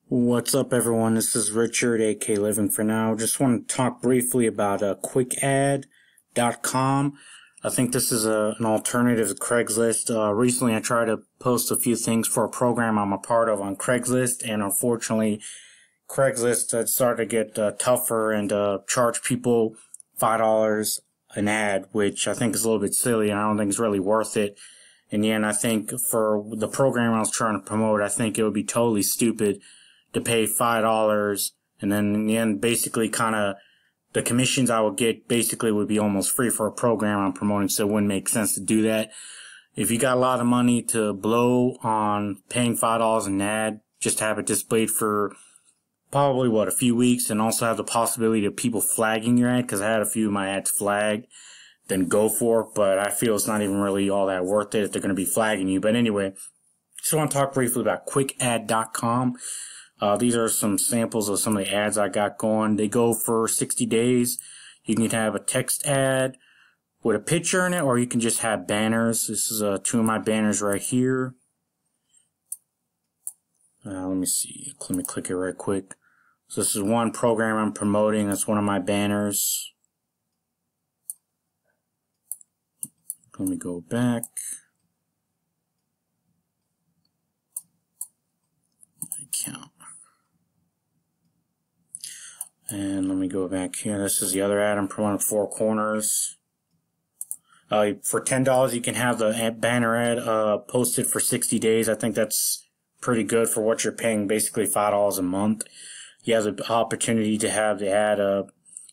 What's up, everyone? This is Richard, aka Living for Now. Just want to talk briefly about QuickAd.com. I think this is an alternative to Craigslist. Recently, I tried to post a few things for a program I'm a part of on Craigslist, and unfortunately, Craigslist had started to get tougher and charge people $5 an ad, which I think is a little bit silly, and I don't think it's really worth it. In the end, I think for the program I was trying to promote, I think it would be totally stupid to pay $5, and then in the end, basically kind of the commissions I would get basically would be almost free for a program I'm promoting, so it wouldn't make sense to do that. If you got a lot of money to blow on paying $5 an ad, just have it displayed for probably, a few weeks, and also have the possibility of people flagging your ad, because I had a few of my ads flagged, then go for it, but I feel it's not even really all that worth it if they're going to be flagging you. But anyway, just want to talk briefly about QuickAd.com. These are some samples of some of the ads I got going. They go for 60 days. You can have a text ad with a picture in it, or you can just have banners. This is two of my banners right here. Let me see. Let me click it right quick. So this is one program I'm promoting. That's one of my banners. Let me go back. Account. And let me go back here. This is the other ad I'm promoting, Four Corners. For $10, you can have the banner ad posted for 60 days. I think that's pretty good for what you're paying, basically $5 a month. You have the opportunity to have the ad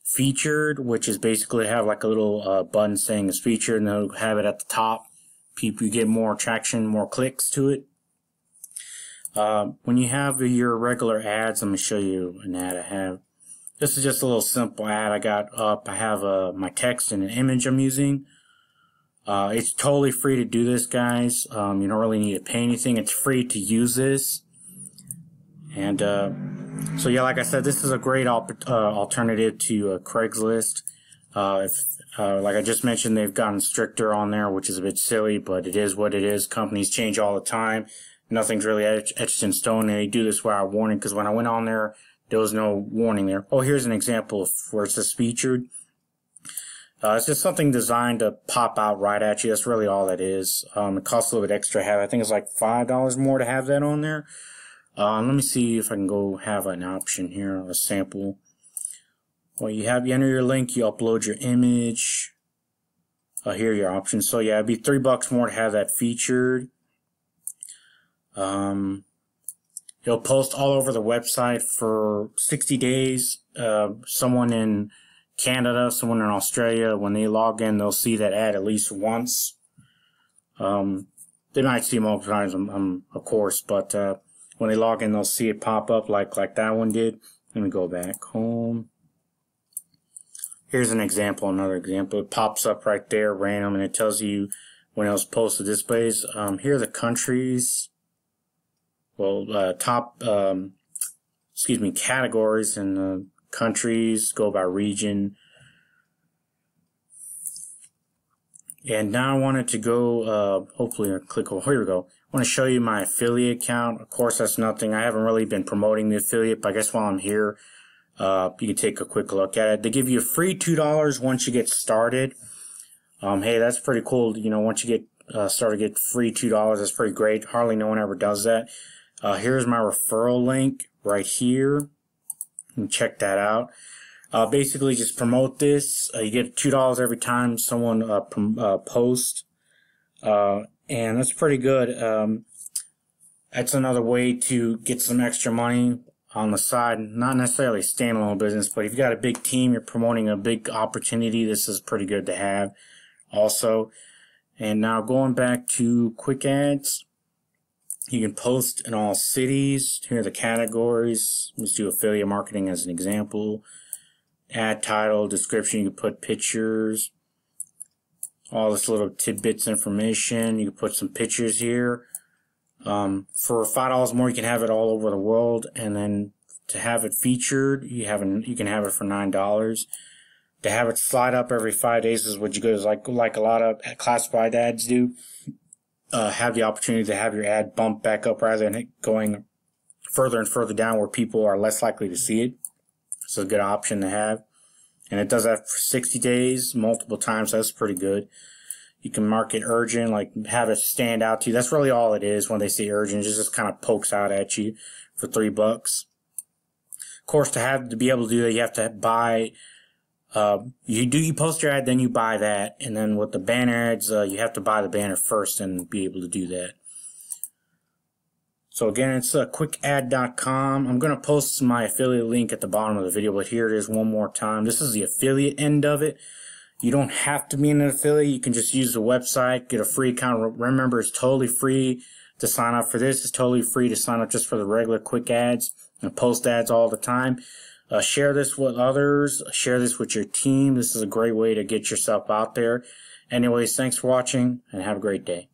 featured, which is basically have like a little button saying it's featured, and they'll have it at the top. People, you get more traction, more clicks to it. When you have your regular ads, let me show you an ad I have. This is just a little simple ad I got up. I have my text and an image I'm using. It's totally free to do this, guys. You don't really need to pay anything. It's free to use this. And so yeah, like I said, this is a great alternative to Craigslist. Like I just mentioned, they've gotten stricter on there, which is a bit silly, but it is what it is. Companies change all the time. Nothing's really etched in stone, and they do this without warning, because when I went on there, there was no warning there. Oh, here's an example of where it says featured. It's just something designed to pop out right at you. That's really all that is. It costs a little bit extra to have. I think it's like $5 more to have that on there. Let me see if I can go have an option here, a sample. Well, you enter your link, you upload your image. Here are your options. So yeah, it'd be $3 more to have that featured. It'll post all over the website for 60 days. Someone in Canada, someone in Australia, when they log in, they'll see that ad at least once. They might see it multiple times, of course, but when they log in, they'll see it pop up like that one did. Let me go back home. Here's an example, another example. It pops up right there, random, and it tells you when it was posted. Displays. Here are the countries. Well, categories, and countries go by region. And now I wanted to go, hopefully I click, here we go. I want to show you my affiliate account. Of course, that's nothing. I haven't really been promoting the affiliate, but I guess while I'm here, you can take a quick look at it. They give you a free $2 once you get started. Hey, that's pretty cool. You know, once you get started, get free $2. That's pretty great. Hardly no one ever does that. Here's my referral link right here. You can check that out. Basically, just promote this. You get $2 every time someone posts, and that's pretty good. That's another way to get some extra money on the side. Not necessarily a standalone business, but if you got a big team, you're promoting a big opportunity, this is pretty good to have also. And now going back to Quick Ads. You can post in all cities. Here are the categories. Let's do affiliate marketing as an example. Ad title, description, you can put pictures. All this little tidbits information. You can put some pictures here. For $5 more, you can have it all over the world. And then to have it featured, you can have it for $9. To have it slide up every 5 days is what you go, like a lot of classified ads do. Have the opportunity to have your ad bump back up rather than it going further and further down where people are less likely to see it. So it's a good option to have. And it does that for 60 days, multiple times. So that's pretty good. You can mark it urgent, like have it stand out to you. That's really all it is when they say urgent. It just kind of pokes out at you for $3. Of course, to be able to do that, you have to buy. You post your ad, then you buy that, and then with the banner ads, you have to buy the banner first and be able to do that. So again, it's quickad.com. I'm going to post my affiliate link at the bottom of the video, but here it is one more time. This is the affiliate end of it. You don't have to be an affiliate. You can just use the website, get a free account. Remember, it's totally free to sign up for this. It's totally free to sign up just for the regular quick ads and post ads all the time. Share this with others. Share this with your team. This is a great way to get yourself out there. Anyways, thanks for watching and have a great day.